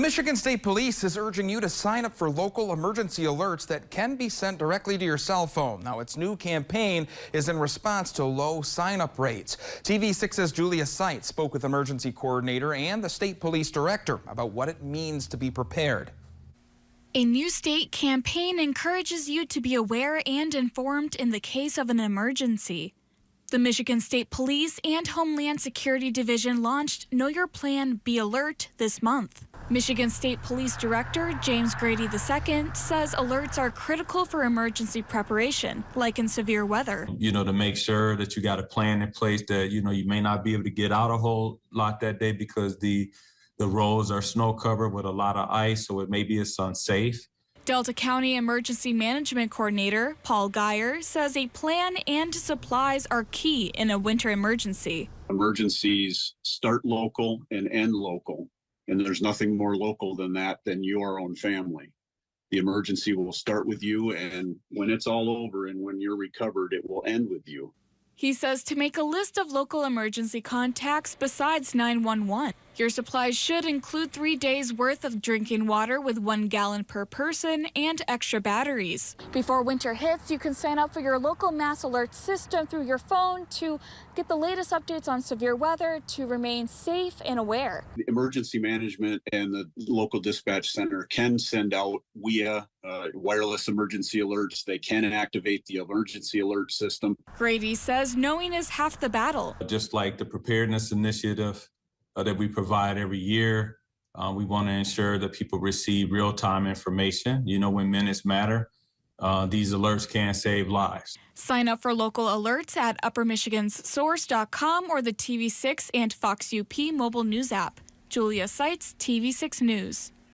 Michigan State Police is urging you to sign up for local emergency alerts that can be sent directly to your cell phone. Now, its new campaign is in response to low sign-up rates. TV6's Julia Seitz spoke with emergency coordinator and the state police director about what it means to be prepared. A new state campaign encourages you to be aware and informed in the case of an emergency. The Michigan State Police and Homeland Security Division launched Know Your Plan, Be Alert this month. Michigan State Police Director James Grady II says alerts are critical for emergency preparation, like in severe weather. To make sure that you got a plan in place that, you may not be able to get out a whole lot that day because the roads are snow covered with a lot of ice, so maybe it's unsafe. Delta County Emergency Management Coordinator Paul Geyer says a plan and supplies are key in a winter emergency. Emergencies start local and end local, and there's nothing more local than that than your own family. The emergency will start with you, and when it's all over and when you're recovered, it will end with you. He says to make a list of local emergency contacts besides 911. Your supplies should include 3 days worth of drinking water with 1 gallon per person and extra batteries. Before winter hits, you can sign up for your local mass alert system through your phone to get the latest updates on severe weather to remain safe and aware. The emergency management and the local dispatch center can send out via wireless emergency alerts. They can activate the emergency alert system. Grady says knowing is half the battle. Just like the preparedness initiative that we provide every year, we want to ensure that people receive real-time information. When minutes matter, these alerts can save lives. Sign up for local alerts at uppermichiganssource.com or the TV6 and Fox UP mobile news app. Julia Seitz, TV6 News.